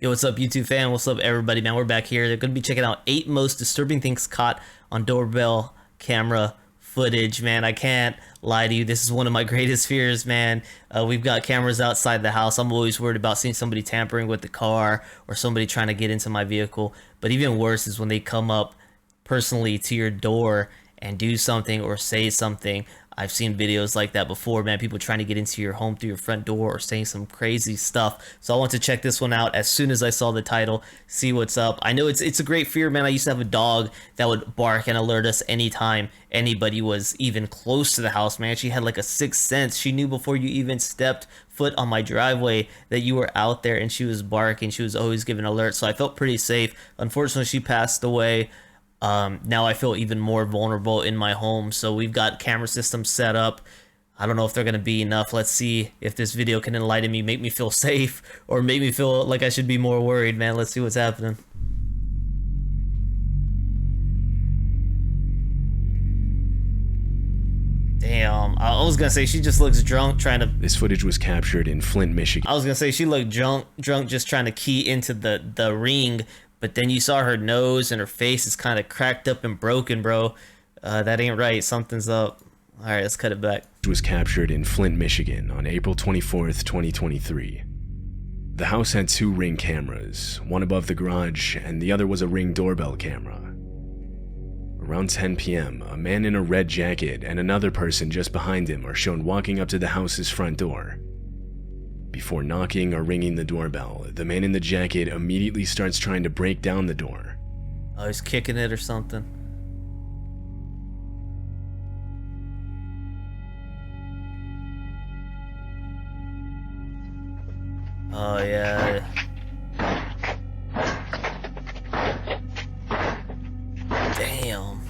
Yo, what's up, YouTube fan? What's up, everybody, man? We're back here. They're going to be checking out 8 most disturbing things caught on doorbell camera footage, man. I can't lie to you. This is one of my greatest fears, man. We've got cameras outside the house. I'm always worried about seeing somebody tampering with the car or somebody trying to get into my vehicle. But even worse is when they come up personally to your door and do something or say something. I've seen videos like that before, man. People trying to get into your home through your front door or saying some crazy stuff. So I want to check this one out as soon as I saw the title, see what's up. I know it's a great fear, man. I used to have a dog that would bark and alert us anytime anybody was even close to the house, man. She had like a sixth sense. She knew before you even stepped foot on my driveway that you were out there, and she was barking. She was always giving alerts, so I felt pretty safe. Unfortunately, she passed away. Now I feel even more vulnerable in my home. So we've got camera systems set up. I don't know if they're going to be enough. Let's see if this video can enlighten me, make me feel safe, or make me feel like I should be more worried, man. Let's see what's happening. Damn, I was gonna say she just looks drunk trying to... This footage was captured in Flint, Michigan. I was gonna say she looked drunk just trying to key into the ring. But then you saw her nose and her face is kind of cracked up and broken, bro. That ain't right. Something's up. All right, let's cut it back. It was captured in Flint, Michigan on April 24th, 2023. The house had 2 Ring cameras, one above the garage and the other was a Ring doorbell camera. Around 10 p.m., a man in a red jacket and another person just behind him are shown walking up to the house's front door. Before knocking or ringing the doorbell, the man in the jacket immediately starts trying to break down the door. Oh, he's kicking it or something. Oh, yeah. Damn.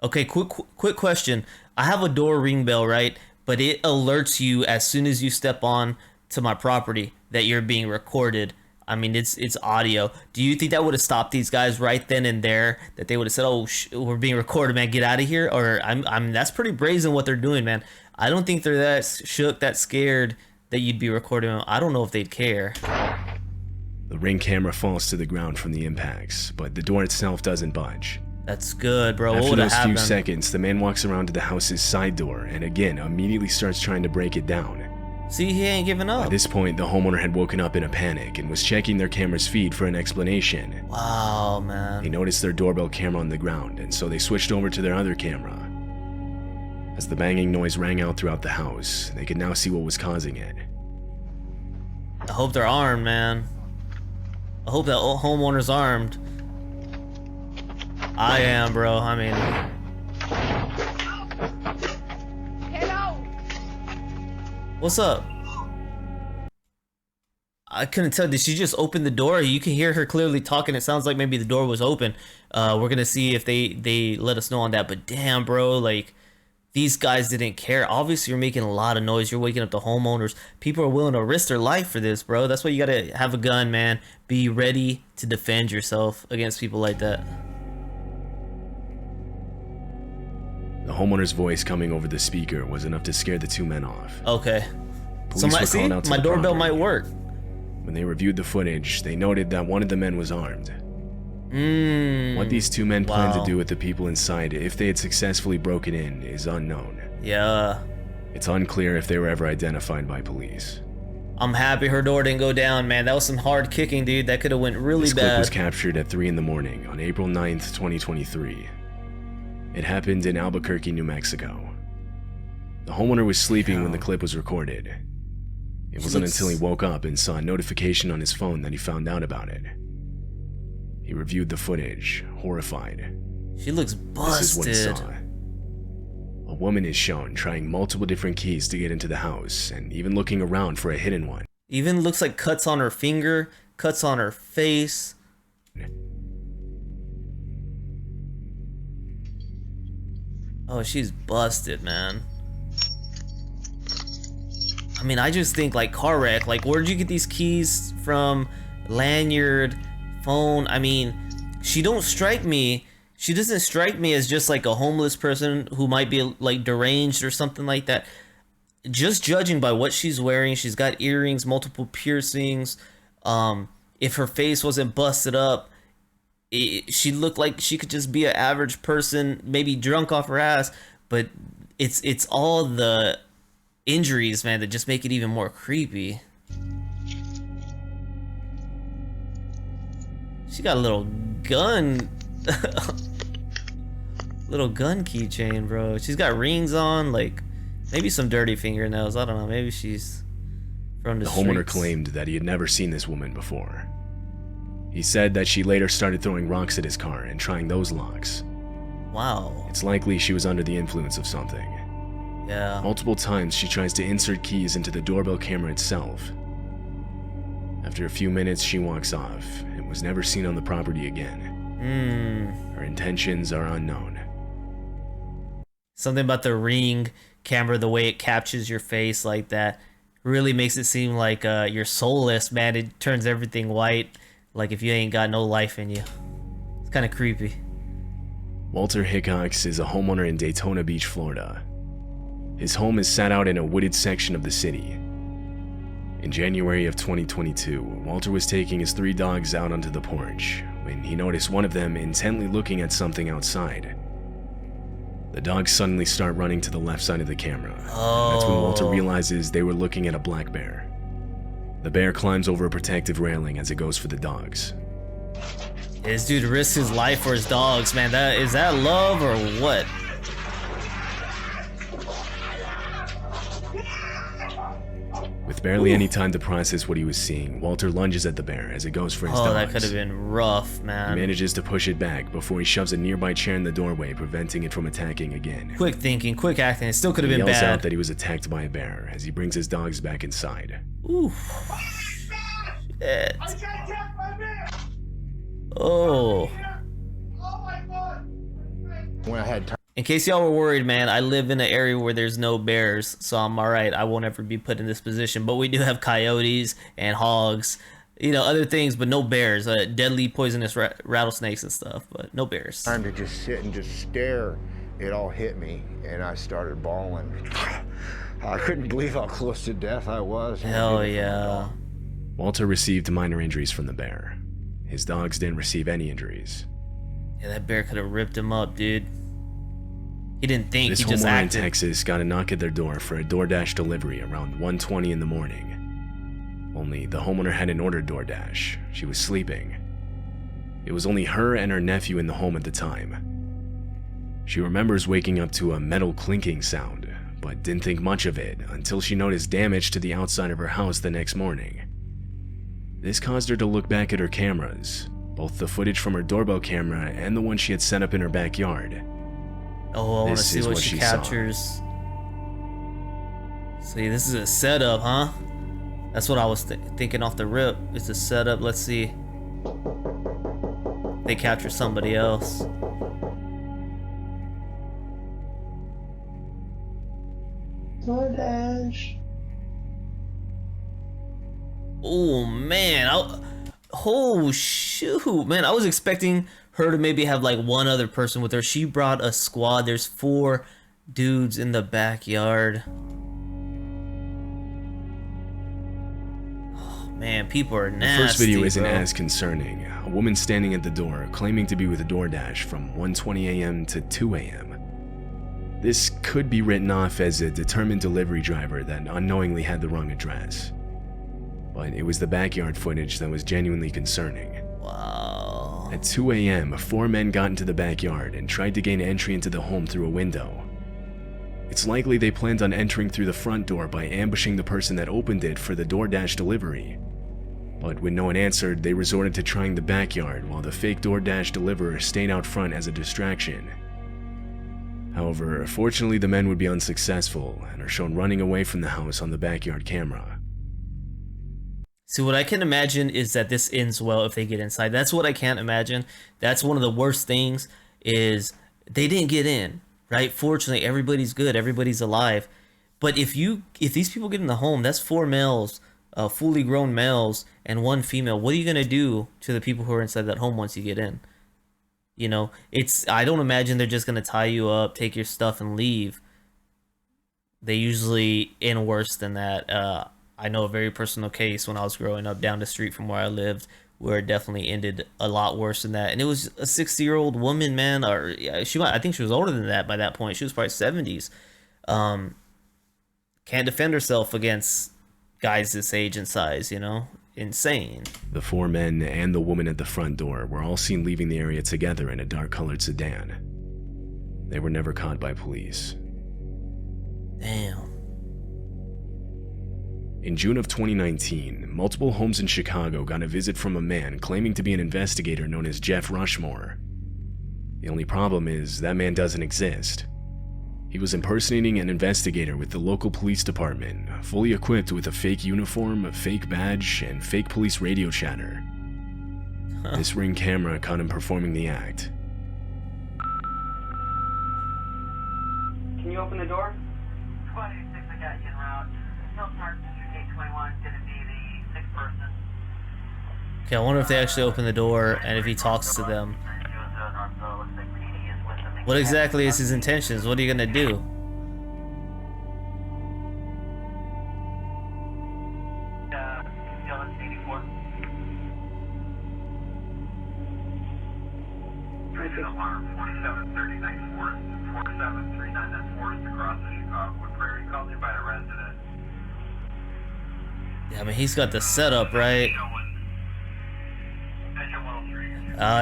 Okay, quick question. I have a door ring bell, right? But it alerts you as soon as you step on to my property that you're being recorded. I mean, it's audio. Do you think that would have stopped these guys right then and there? That they would have said, "Oh, we're being recorded, man. Get out of here." Or I'm that's pretty brazen what they're doing, man. I don't think they're that shook, that scared that you'd be recording them. I don't know if they'd care. The Ring camera falls to the ground from the impacts, but the door itself doesn't budge. That's good, bro. After those few seconds, the man walks around to the house's side door and again immediately starts trying to break it down. See, he ain't giving up. At this point, the homeowner had woken up in a panic and was checking their camera's feed for an explanation. Wow, man. They noticed their doorbell camera on the ground, and so they switched over to their other camera. As the banging noise rang out throughout the house, they could now see what was causing it. I hope they're armed, man. I hope that homeowner's armed. I am, bro. I mean... Hello. What's up? I couldn't tell. Did she just open the door? You can hear her clearly talking. It sounds like maybe the door was open. We're gonna see if they let us know on that. But damn, bro, like... These guys didn't care. Obviously, you're making a lot of noise. You're waking up the homeowners. People are willing to risk their life for this, bro. That's why you gotta have a gun, man. Be ready to defend yourself against people like that. The homeowner's voice coming over the speaker was enough to scare the 2 men off. Okay. Police were called out to my the doorbell property. might work. When they reviewed the footage, they noted that one of the men was armed. What these 2 men planned to do with the people inside if they had successfully broken in is unknown. Yeah. It's unclear if they were ever identified by police. I'm happy her door didn't go down, man. That was some hard kicking, dude. That could have went really This bad. clip was captured at 3 in the morning on April 9th, 2023. It happened in Albuquerque, New Mexico. The homeowner was sleeping when the clip was recorded. It wasn't until he woke up and saw a notification on his phone that he found out about it. He reviewed the footage, horrified. She looks busted. This is what he saw. A woman is shown trying multiple different keys to get into the house and even looking around for a hidden one. Even looks like cuts on her finger, cuts on her face. Oh, she's busted, man. I mean, I just think like car wreck. Like, where'd you get these keys from? Lanyard, phone. I mean, she don't strike me. She doesn't strike me as just like a homeless person who might be like deranged or something like that. just judging by what she's wearing, she's got earrings, multiple piercings. If her face wasn't busted up, she looked like she could just be an average person, maybe drunk off her ass. But it's all the injuries, man, that just make it even more creepy. She got a little gun. Little gun keychain, bro. She's got rings on, like maybe some dirty fingernails. I don't know. Maybe she's from the streets. Homeowner claimed that he had never seen this woman before. He said that she later started throwing rocks at his car and trying those locks. Wow. It's likely she was under the influence of something. Yeah. Multiple times she tries to insert keys into the doorbell camera itself. After a few minutes, she walks off and was never seen on the property again. Her intentions are unknown. Something about the Ring camera, the way it captures your face like that, really makes it seem like you're soulless, man. It turns everything white, like if you ain't got no life in you. It's kind of creepy. Walter Hickox is a homeowner in Daytona Beach, Florida. His home is set out in a wooded section of the city. In January of 2022, Walter was taking his 3 dogs out onto the porch when he noticed one of them intently looking at something outside. The dogs suddenly start running to the left side of the camera. That's when Walter realizes they were looking at a black bear. The bear climbs over a protective railing as it goes for the dogs. This dude risks his life for his dogs, man. Is that love or what? With barely any time to process what he was seeing, Walter lunges at the bear as it goes for his dogs. Oh, that could have been rough, man. He manages to push it back before he shoves a nearby chair in the doorway, preventing it from attacking again. Quick thinking, quick acting. It still could have been He yells bad. out that he was attacked by a bear as he brings his dogs back inside. Oof. Shit. Oh. When I had time. In case y'all were worried, man, I live in an area where there's no bears, so I'm alright. I won't ever be put in this position. But we do have coyotes and hogs, you know, other things, but no bears. Deadly poisonous rattlesnakes and stuff, but no bears. Time to just sit and just stare. It all hit me, and I started bawling. I couldn't believe how close to death I was. Hell yeah. Walter received minor injuries from the bear. His dogs didn't receive any injuries. Yeah, that bear could have ripped him up, dude. He didn't think, This he just homeowner in acted. Texas got a knock at their door for a DoorDash delivery around 1:20 in the morning. Only the homeowner hadn't ordered DoorDash. She was sleeping. It was only her and her nephew in the home at the time. She remembers waking up to a metal clinking sound, but didn't think much of it until she noticed damage to the outside of her house the next morning. This caused her to look back at her cameras, both the footage from her doorbell camera and the one she had set up in her backyard. Oh, I want to This see is what what she she saw. captures. See, this is a setup, huh? That's what I was thinking off the rip. It's a setup. Let's see. They capture somebody else. DoorDash. Oh man! Oh shoot, man! I was expecting her to maybe have like one other person with her. She brought a squad. There's 4 dudes in the backyard. Oh man, people are nasty. The first video isn't bro. as concerning. A woman standing at the door claiming to be with DoorDash from 1:20 a.m. to 2 a.m. This could be written off as a determined delivery driver that unknowingly had the wrong address. But it was the backyard footage that was genuinely concerning. Wow. At 2 a.m., 4 men got into the backyard and tried to gain entry into the home through a window. It's likely they planned on entering through the front door by ambushing the person that opened it for the DoorDash delivery. But when no one answered, they resorted to trying the backyard while the fake DoorDash deliverer stayed out front as a distraction. However, fortunately the men would be unsuccessful and are shown running away from the house on the backyard camera. See, what I can imagine is that this ends well if they get inside. That's what I can't imagine. That's one of the worst things is they didn't get in, right? Fortunately, everybody's good. Everybody's alive. But if these people get in the home, that's 4 males, fully grown males, and 1 female. What are you going to do to the people who are inside that home once you get in? You know, I don't imagine they're just going to tie you up, take your stuff, and leave. they usually end worse than that. I know a very personal case when I was growing up down the street from where I lived, where it definitely ended a lot worse than that. And it was a 60-year-old woman, man, or yeah, I think she was older than that by that point. She was probably 70s. Can't defend herself against guys this age and size, you know? Insane. The 4 men and the woman at the front door were all seen leaving the area together in a dark-colored sedan. They were never caught by police. Damn. In June of 2019, multiple homes in Chicago got a visit from a man claiming to be an investigator known as Jeff Rushmore. The only problem is that man doesn't exist. He was impersonating an investigator with the local police department, fully equipped with a fake uniform, a fake badge, and fake police radio chatter. This Ring camera caught him performing the act. Can you open the door? 26, I got you en route. Still Sergeant District 821, gonna be the 6th person. Okay, I wonder if they actually open the door and if he talks to them. What exactly is his intentions? What are you gonna do? Alarm 4739 Forest, 4739 Forest across the Chicago Prairie, called in by a resident. Yeah, I mean, he's got the setup, right?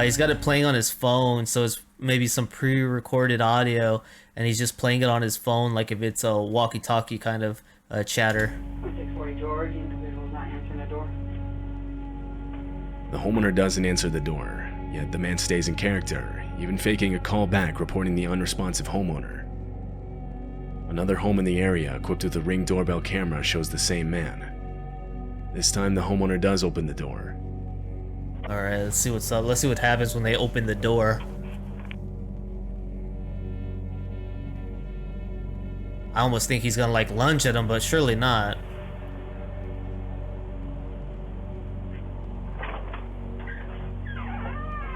He's got it playing on his phone, so it's maybe some pre-recorded audio, and he's just playing it on his phone like if it's a walkie-talkie kind of chatter. 640 George, individual not answering the door. The homeowner doesn't answer the door, yet the man stays in character, even faking a call back reporting the unresponsive homeowner. Another home in the area equipped with a Ring doorbell camera shows the same man. This time the homeowner does open the door. Alright, let's see what's up. Let's see what happens when they open the door. I almost think he's gonna like lunge at him, but surely not.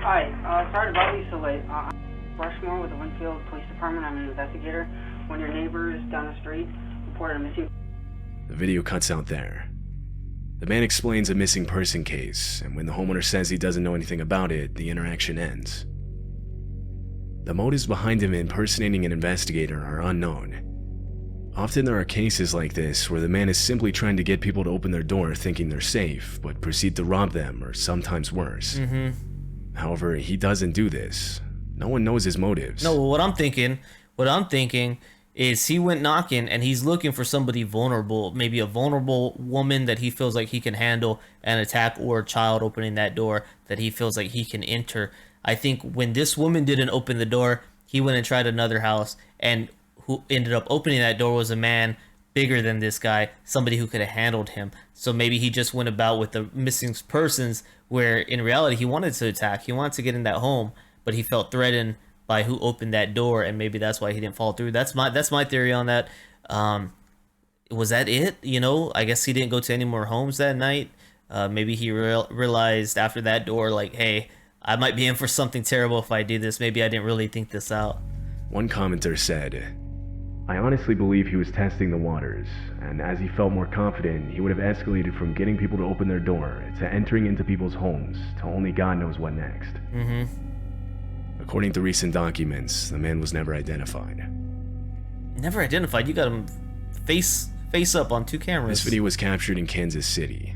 Hi, sorry to bother you so late. I'm Rushmore with the Winfield Police Department. I'm an investigator. One of your neighbors down the street reported a missing... The video cuts out there. The man explains a missing person case, and when the homeowner says he doesn't know anything about it, the interaction ends. The motives behind him impersonating an investigator are unknown. Often there are cases like this where the man is simply trying to get people to open their door thinking they're safe, but proceed to rob them, or sometimes worse. However, he doesn't do this. No one knows his motives. No, what I'm thinking is he went knocking and he's looking for somebody vulnerable, maybe a vulnerable woman that he feels like he can handle an attack, or a child opening that door that he feels like he can enter. I think when this woman didn't open the door, he went and tried another house, and who ended up opening that door was a man bigger than this guy, somebody who could have handled him. So maybe he just went about with the missing persons, where in reality he wanted to attack, he wanted to get in that home, but he felt threatened by who opened that door, and maybe that's why he didn't follow through. That's my theory on that. Was that it? You know, I guess he didn't go to any more homes that night. Maybe he realized after that door, like, hey, I might be in for something terrible if I do this. Maybe I didn't really think this out. One commenter said, "I honestly believe he was testing the waters, and as he felt more confident, he would have escalated from getting people to open their door to entering into people's homes to only God knows what next." According to recent documents, the man was never identified. Never identified? You got him face up on 2 cameras. This video was captured in Kansas City.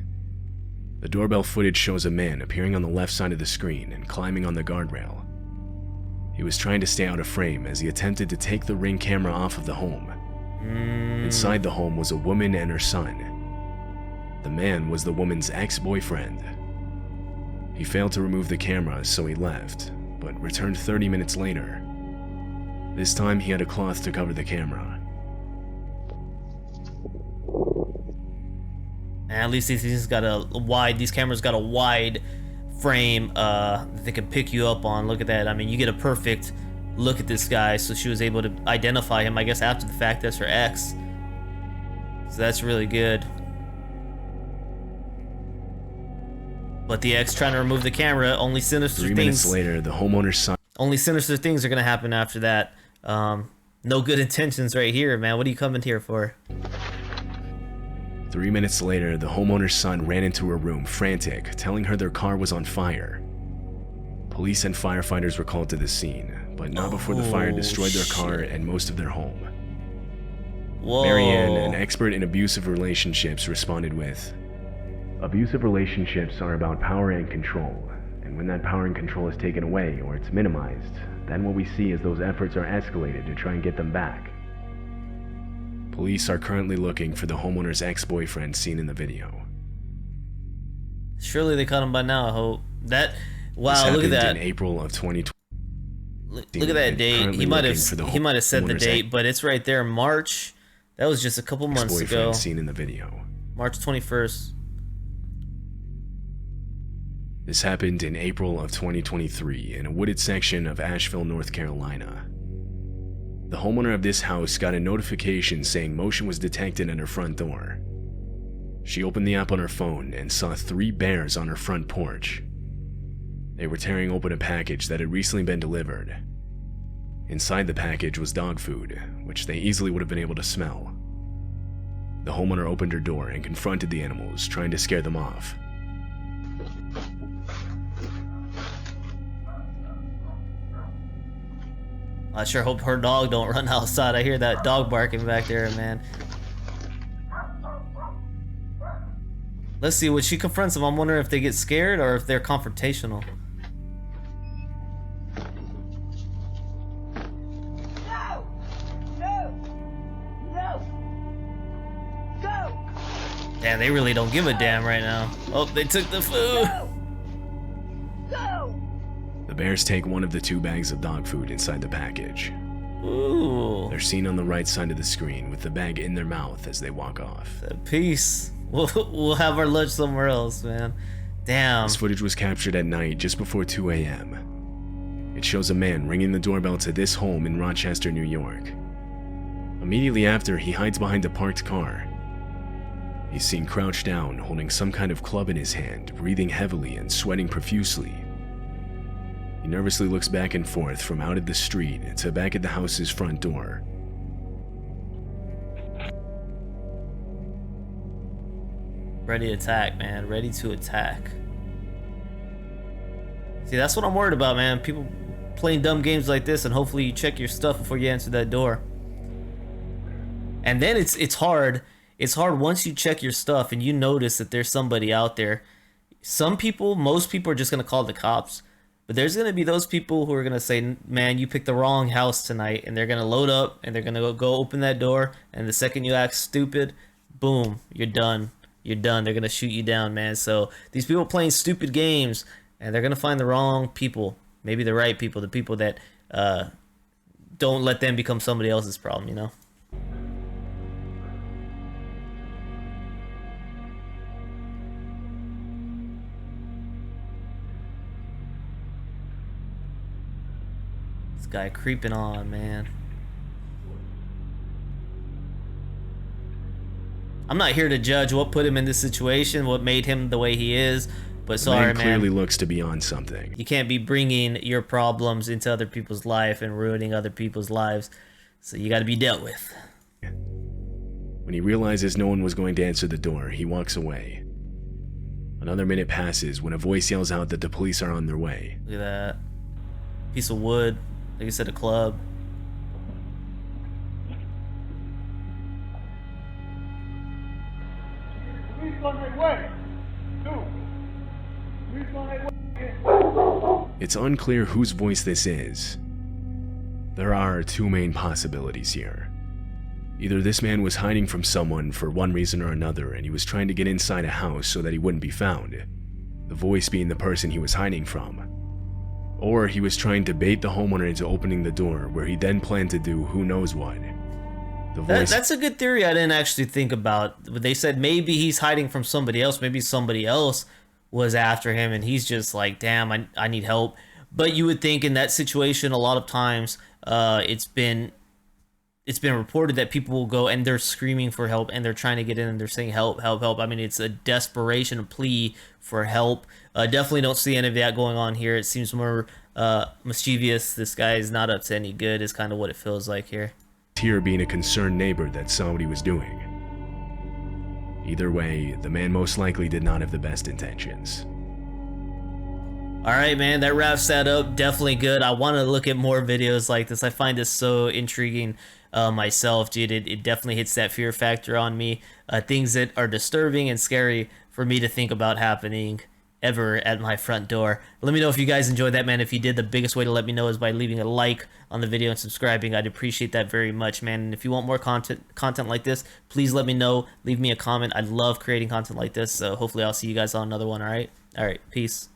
The doorbell footage shows a man appearing on the left side of the screen and climbing on the guardrail. He was trying to stay out of frame as he attempted to take the Ring camera off of the home. Inside the home was a woman and her son. The man was the woman's ex-boyfriend. He failed to remove the camera, so he left, but returned 30 minutes later. This time he had a cloth to cover the camera. And at least these cameras got a wide frame that they can pick you up on. Look at that. I mean, you get a perfect look at this guy. So she was able to identify him, I guess, after the fact that's her ex. So that's really good. But the ex trying to remove the camera, only sinister 3 minutes later, the homeowner's son... Only sinister things are gonna happen after that. no good intentions right here, man. What are you coming here for? 3 minutes later, the homeowner's son ran into her room, frantic, telling her their car was on fire. Police and firefighters were called to the scene, but not before the fire destroyed their car and most of their home. Whoa. Marianne, an expert in abusive relationships, responded with, "Abusive relationships are about power and control, and when that power and control is taken away or it's minimized, then what we see is those efforts are escalated to try and get them back." Police are currently looking for the homeowner's ex-boyfriend seen in the video. Surely they caught him by now, I hope. This Wow, look at happened that. in April of 2020. Look at that date. Currently He might have said the homeowner's date, but it's right there, March. That was just a couple months ago. Ex-boyfriend seen in the video. March 21st. This happened in April of 2023 in a wooded section of Asheville, North Carolina. The homeowner of this house got a notification saying motion was detected at her front door. She opened the app on her phone and saw 3 bears on her front porch. They were tearing open a package that had recently been delivered. Inside the package was dog food, which they easily would have been able to smell. The homeowner opened her door and confronted the animals, trying to scare them off. I sure hope her dog don't run outside. I hear that dog barking back there, man. Let's see, when she confronts them, I'm wondering if they get scared or if they're confrontational. No! No! No! Go! Damn, they really don't give a damn right now. Oh, they took the food. Go! The bears take one of the 2 bags of dog food inside the package. Ooh. They're seen on the right side of the screen with the bag in their mouth as they walk off. Peace. We'll have our lunch somewhere else, man. Damn. This footage was captured at night just before 2 a.m. It shows a man ringing the doorbell to this home in Rochester, New York. Immediately after, he hides behind a parked car. He's seen crouched down, holding some kind of club in his hand, breathing heavily and sweating profusely. He nervously looks back and forth from out at the street to back at the house's front door. Ready to attack, man. Ready to attack. See, that's what I'm worried about, man. People playing dumb games like this, and hopefully you check your stuff before you answer that door. And then it's hard. It's hard once you check your stuff and you notice that there's somebody out there. Most people are just gonna call the cops. But there's going to be those people who are going to say, man, you picked the wrong house tonight. And they're going to load up and they're going to go open that door. And the second you act stupid, boom, you're done. You're done. They're going to shoot you down, man. So these people playing stupid games, and they're going to find the wrong people. Maybe the right people, the people that don't let them become somebody else's problem, you know? Guy creeping on, man. I'm not here to judge what put him in this situation, what made him the way he is, but sorry, man. The man clearly looks to be on something. You can't be bringing your problems into other people's life and ruining other people's lives, so you got to be dealt with. When he realizes no one was going to answer the door, he walks away. Another minute passes when a voice yells out that the police are on their way. Look at that. Piece of wood. Like you said, a club. It's unclear whose voice this is. There are 2 main possibilities here. Either this man was hiding from someone for one reason or another, and he was trying to get inside a house so that he wouldn't be found, the voice being the person he was hiding from. Or he was trying to bait the homeowner into opening the door, where he then planned to do who knows what. The voice... That's a good theory I didn't actually think about. They said maybe he's hiding from somebody else. Maybe somebody else was after him and he's just like, damn, I need help. But you would think in that situation, a lot of times it's been reported that people will go and they're screaming for help and they're trying to get in and they're saying help, help, help. I mean, it's a desperation, a plea for help. Definitely don't see any of that going on here. It seems more mischievous. This guy is not up to any good is kind of what it feels like here. here being a concerned neighbor that saw what he was doing. Either way, the man most likely did not have the best intentions. All right, man, that wraps that up. Definitely good. I want to look at more videos like this. I find this so intriguing myself, dude. It definitely hits that fear factor on me. Things that are disturbing and scary for me to think about happening ever at my front door. Let me know if you guys enjoyed that, man. If you did, the biggest way to let me know is by leaving a like on the video and subscribing. I'd appreciate that very much, man. And if you want more content like this, please let me know. Leave me a comment. I love creating content like this. So hopefully I'll see you guys on another one. All right, peace.